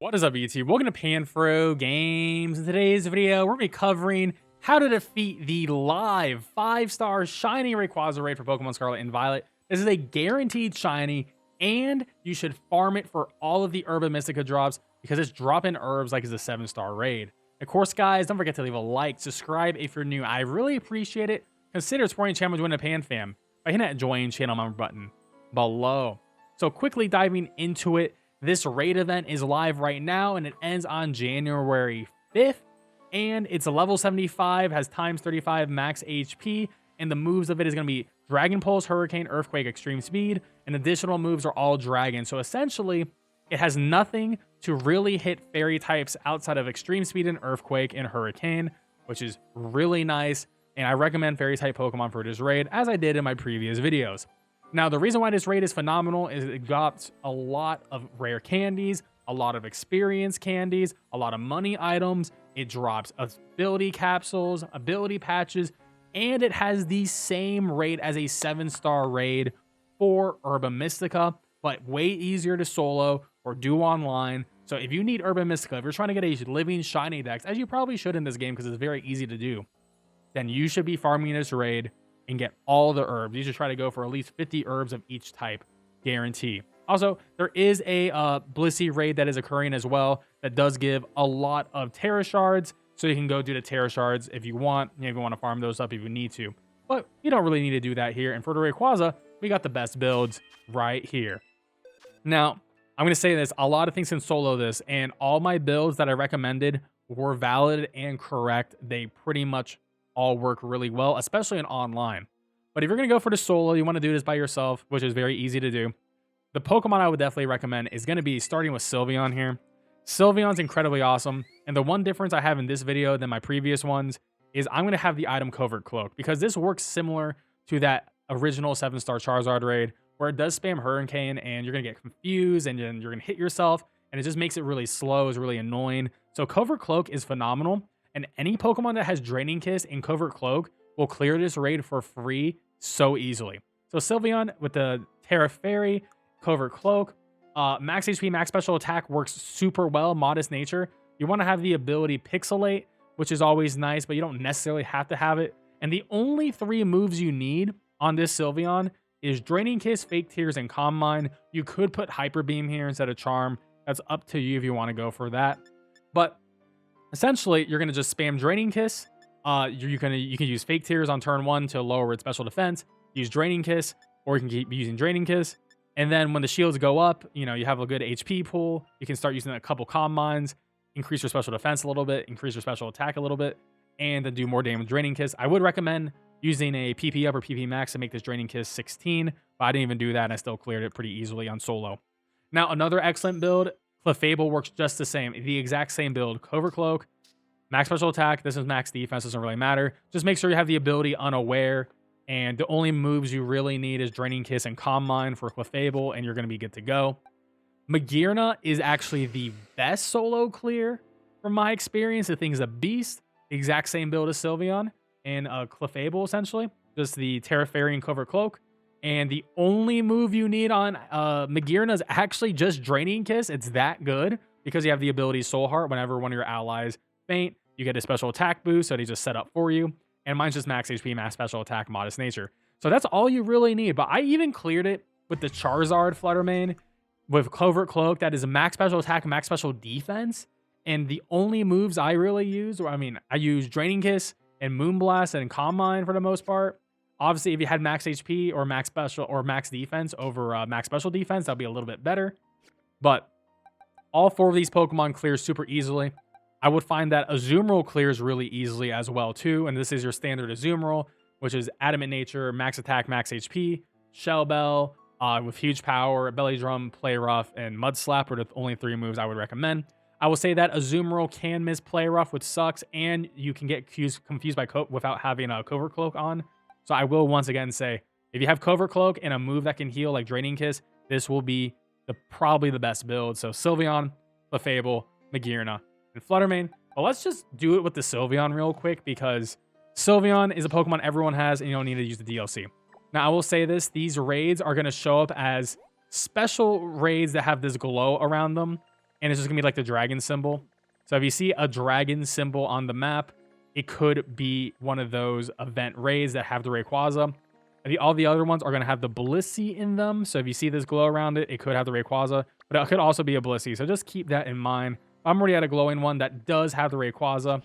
What is up, YouTube? Welcome to PanFro Games. In today's video, we're going to be covering how to defeat the live 5-star shiny Rayquaza raid for Pokemon Scarlet and Violet. This is a guaranteed shiny, and you should farm it for all of the Herba Mystica drops because it's dropping herbs like it's a 7-star raid. Of course, guys, don't forget to leave a like, subscribe if you're new. I really appreciate it. Consider supporting the channel and joining the Pan Fam by hitting that join channel member button below. So quickly diving into it, this raid event is live right now, and it ends on January 5th, and it's a level 75, has times 35 max HP, and the moves of it is going to be Dragon Pulse, Hurricane, Earthquake, Extreme Speed, and additional moves are all Dragon. So essentially, it has nothing to really hit Fairy types outside of Extreme Speed and Earthquake and Hurricane, which is really nice, and I recommend Fairy type Pokemon for this raid, as I did in my previous videos. Now, the reason why this raid is phenomenal is it drops a lot of rare candies, a lot of experience candies, a lot of money items. It drops ability capsules, ability patches, and it has the same raid as a 7-star raid for Herba Mystica, but way easier to solo or do online. So if you need Herba Mystica, if you're trying to get a living shiny dex, as you probably should in this game because it's very easy to do, then you should be farming this raid and get all the herbs. You should try to go for at least 50 herbs of each type, guarantee. Also, there is a Blissey raid that is occurring as well that does give a lot of Terra Shards, so you can go do the Terra Shards if you want, if you want to farm those up if you need to. But you don't really need to do that here. And for the Rayquaza, we got the best builds right here. Now, I'm going to say this, a lot of things can solo this, and all my builds that I recommended were valid and correct. They pretty much all work really well, especially in online. But if you're going to go for the solo, you want to do this by yourself, which is very easy to do. The Pokemon I would definitely recommend is going to be starting with Sylveon here. Sylveon's incredibly awesome, and the one difference I have in this video than my previous ones is I'm going to have the item Covert Cloak, because this works similar to that original 7-star Charizard raid, where it does spam Hurricane, and you're going to get confused, and then you're going to hit yourself, and it just makes it really slow, it's really annoying. So Covert Cloak is phenomenal. And any Pokemon that has Draining Kiss and Covert Cloak will clear this raid for free so easily. So Sylveon with the Terra Fairy, Covert Cloak, max HP, max special attack works super well, Modest Nature. You want to have the ability Pixelate, which is always nice, but you don't necessarily have to have it. And the only 3 moves you need on this Sylveon is Draining Kiss, Fake Tears, and Calm Mind. You could put Hyper Beam here instead of Charm. That's up to you if you want to go for that. But essentially, you're going to just spam Draining Kiss. You can use Fake Tears on turn 1 to lower its special defense. Use Draining Kiss, or you can keep using Draining Kiss. And then when the shields go up, you have a good HP pool. You can start using a couple Calm Minds, increase your special defense a little bit, increase your special attack a little bit, and then do more damage with Draining Kiss. I would recommend using a PP up or PP max to make this Draining Kiss 16, but I didn't even do that, and I still cleared it pretty easily on solo. Now, another excellent build, Clefable, works just the same. The exact same build. Covert Cloak, max special attack. This is max defense. Doesn't really matter. Just make sure you have the ability Unaware. And the only moves you really need is Draining Kiss and Calm Mind for Clefable, and you're going to be good to go. Magearna is actually the best solo clear from my experience. The thing's a beast. The exact same build as Sylveon and Clefable, essentially. Just the Terra Fairy and Covert Cloak. And the only move you need on Magearna is actually just Draining Kiss. It's that good because you have the ability Soul Heart. Whenever one of your allies faint, you get a special attack boost, so they just set up for you. And mine's just max HP, max special attack, Modest Nature. So that's all you really need. But I even cleared it with the Charizard Fluttermane with Covert Cloak. That is a max special attack, max special defense. And the only moves I really use, I use Draining Kiss and Moonblast and Calm Mind for the most part. Obviously, if you had max HP or max special or max defense over max special defense, that'd be a little bit better. But all 4 of these Pokemon clear super easily. I would find that Azumarill clears really easily as well too. And this is your standard Azumarill, which is Adamant Nature, max attack, max HP, Shell Bell with huge power, Belly Drum, Play Rough, and Mud Slap are the only 3 moves I would recommend. I will say that Azumarill can miss Play Rough, which sucks, and you can get confused by without having a Covert Cloak on. So I will once again say, if you have Covert Cloak and a move that can heal like Draining Kiss, this will be probably the best build. So Sylveon, Clefable, Magearna, and Fluttermane. But let's just do it with the Sylveon real quick because Sylveon is a Pokemon everyone has and you don't need to use the DLC. Now, I will say this. These raids are going to show up as special raids that have this glow around them. and it's just gonna be like the dragon symbol. So if you see a dragon symbol on the map, it could be one of those event raids that have the Rayquaza. All the other ones are going to have the Blissey in them. So if you see this glow around it, it could have the Rayquaza, but it could also be a Blissey. So just keep that in mind. I'm already at a glowing one that does have the Rayquaza.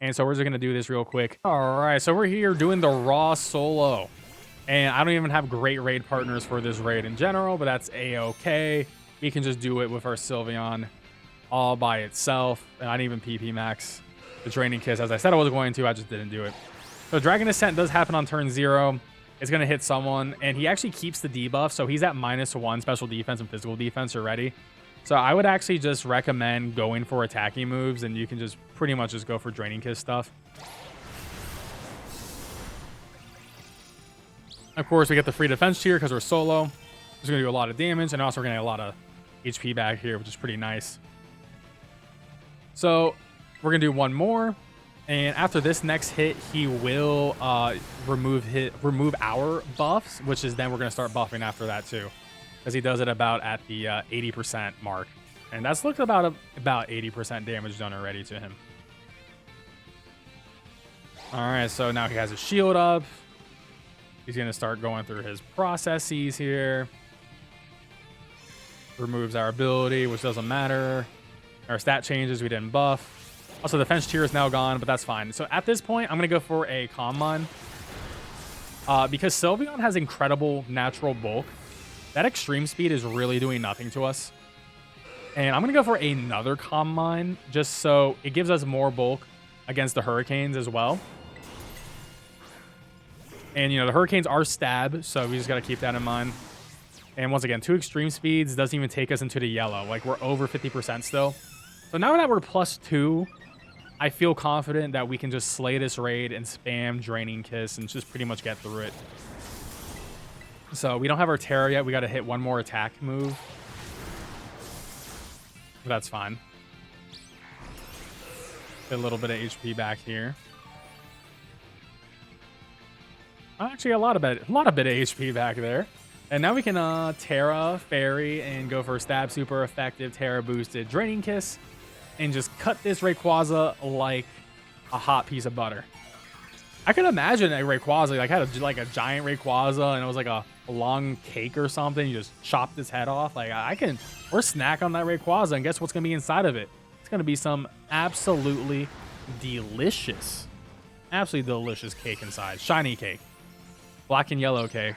And so we're just going to do this real quick. All right, so we're here doing the raw solo. And I don't even have great raid partners for this raid in general, but that's a-okay. We can just do it with our Sylveon all by itself. And I didn't even PP max the Draining Kiss. As I said I was going to, I just didn't do it. So Dragon Ascent does happen on turn 0. It's going to hit someone, and he actually keeps the debuff, so he's at -1 special defense and physical defense already. So I would actually just recommend going for attacking moves, and you can just pretty much just go for Draining Kiss stuff. Of course, we get the free defense tier because we're solo. It's going to do a lot of damage, and also we're going to get a lot of HP back here, which is pretty nice. So we're going to do one more. And after this next hit, he will remove our buffs, which is then we're going to start buffing after that too. Because he does it about at the 80% mark. And that's looked about 80% damage done already to him. All right, so now he has his shield up. He's going to start going through his processes here. Removes our ability, which doesn't matter. Our stat changes, we didn't buff. Also, the defense tier is now gone, but that's fine. So at this point, I'm going to go for a Calm Mind. Because Sylveon has incredible natural bulk. That extreme speed is really doing nothing to us. And I'm going to go for another Calm Mind, just so it gives us more bulk against the Hurricanes as well. And, you know, the Hurricanes are stab, so we just got to keep that in mind. And once again, 2 extreme speeds doesn't even take us into the yellow. Like, we're over 50% still. So now that we're +2... I feel confident that we can just slay this raid and spam Draining Kiss and just pretty much get through it. So we don't have our Terra yet. We got to hit one more attack move. But that's fine. Get a little bit of HP back here. Actually, a lot of bit of HP back there. And now we can Terra, Fairy, and go for Stab super effective Terra boosted Draining Kiss. And just cut this Rayquaza like a hot piece of butter. I could imagine a Rayquaza, like had a giant Rayquaza, and it was like a long cake or something. You just chopped its head off. Like we're snack on that Rayquaza, and guess what's gonna be inside of it? It's gonna be some absolutely delicious cake inside. Shiny cake, black and yellow cake.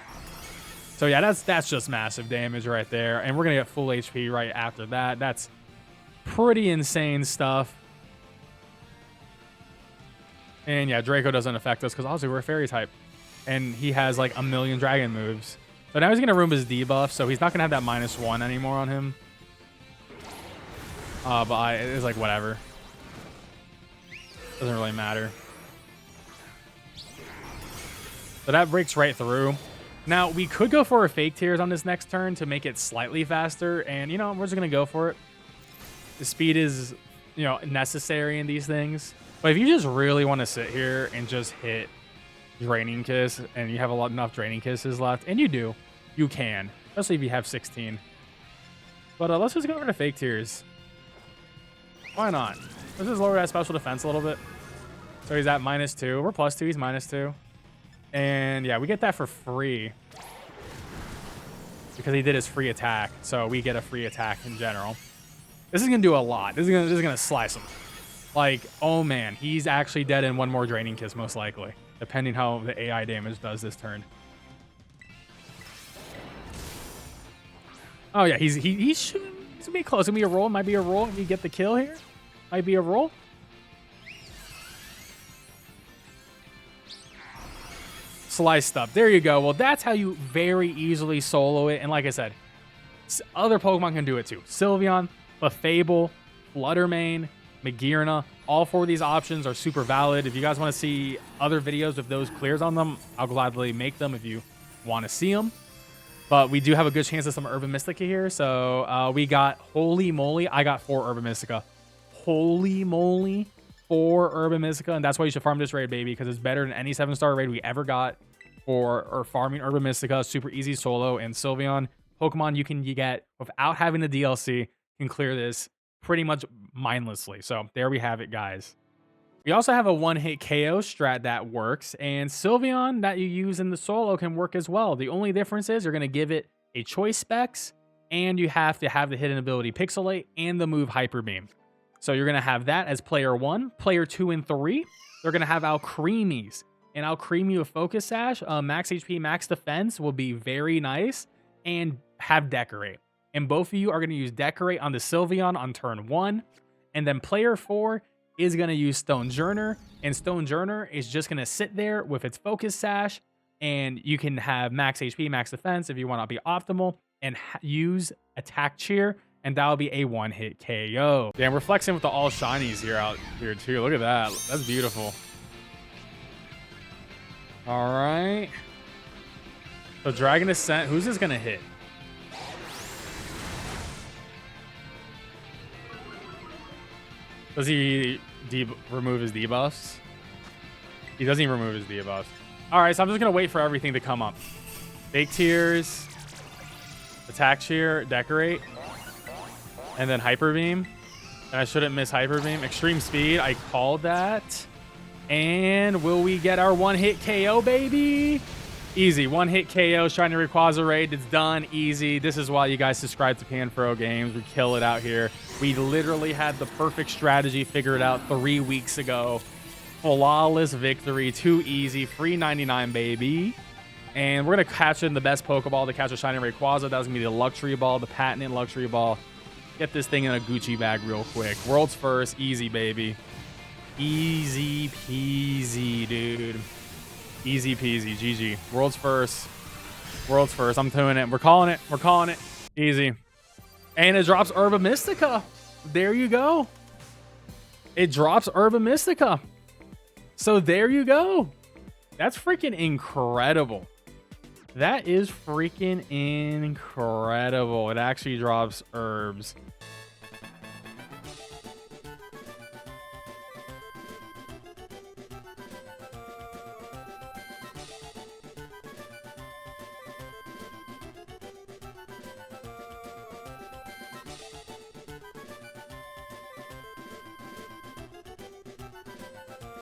So yeah, that's just massive damage right there, and we're gonna get full HP right after that. That's pretty insane stuff. And yeah, Draco doesn't affect us because obviously we're a fairy type. And he has like a million dragon moves. So now he's going to remove his debuff, so he's not going to have that -1 anymore on him. But it's like whatever. Doesn't really matter. So that breaks right through. Now, we could go for a fake tears on this next turn to make it slightly faster. And, you know, we're just going to go for it. The speed is, you know, necessary in these things. But if you just really want to sit here and just hit Draining Kiss and you have enough Draining Kisses left, and you do, you can. Especially if you have 16. But let's just go over to Fake Tears. Why not? Let's just lower that special defense a little bit. So he's at -2. We're +2. He's -2. And yeah, we get that for free. Because he did his free attack. So we get a free attack in general. This is going to do a lot. This is gonna slice him. Like, oh man, he's actually dead in one more Draining Kiss, most likely. Depending how the AI damage does this turn. Oh yeah, he's going to be close. It's going to be a roll. Might be a roll. If you get the kill here. Might be a roll. Sliced up. There you go. Well, that's how you very easily solo it. And like I said, other Pokemon can do it too. Sylveon, Fable, Fluttermane, Magearna, all 4 of these options are super valid. If you guys want to see other videos with those clears on them, I'll gladly make them if you want to see them. But we do have a good chance of some Urban Mystica here. So we got, holy moly, I got 4 Urban Mystica. Holy moly, 4 Urban Mystica. And that's why you should farm this raid, baby, because it's better than any 7-star raid we ever got for farming Urban Mystica. Super easy solo. And Sylveon, Pokemon you get without having the DLC, can clear this pretty much mindlessly. So there we have it, guys. We also have a one-hit KO strat that works, and Sylveon that you use in the solo can work as well. The only difference is you're going to give it a choice specs, and you have to have the hidden ability Pixelate and the move Hyper Beam. So you're going to have that as player 1. Player 2 and 3, they're going to have Alcremies. And Alcremie with Focus Sash, max HP, max defense will be very nice, and have Decorate. And both of you are going to use Decorate on the Sylveon on turn 1. And then player 4 is going to use Stonejourner, and Stonejourner is just going to sit there with its Focus Sash, and you can have max HP, max defense if you want to be optimal, and use Attack Cheer, and that'll be a one-hit KO. Damn, we're flexing with the all shinies here out here too. Look at that. That's beautiful. All right. So Dragon Ascent, who's this going to hit? Does he remove his debuffs? He doesn't even remove his debuffs. All right, so I'm just going to wait for everything to come up. Fake Tears, Attack Cheer, Decorate, and then Hyper Beam. And I shouldn't miss Hyper Beam. Extreme Speed, I called that. And will we get our one-hit KO, baby? Easy, one-hit KO, Shiny Rayquaza raid. It's done, easy. This is why you guys subscribe to PanFro Games. We kill it out here. We literally had the perfect strategy figured out 3 weeks ago. Flawless victory, too easy, free 99, baby. And we're gonna catch in the best Pokeball to catch a Shiny Rayquaza. That's gonna be the Luxury Ball, the patented Luxury Ball. Get this thing in a Gucci bag real quick. World's first, easy, baby. Easy peasy, dude. Easy peasy, GG. World's first. World's first. I'm doing it. We're calling it. We're calling it. Easy. And it drops Herba Mystica. There you go. It drops Herba Mystica. So there you go. That's freaking incredible. That is freaking incredible. It actually drops herbs.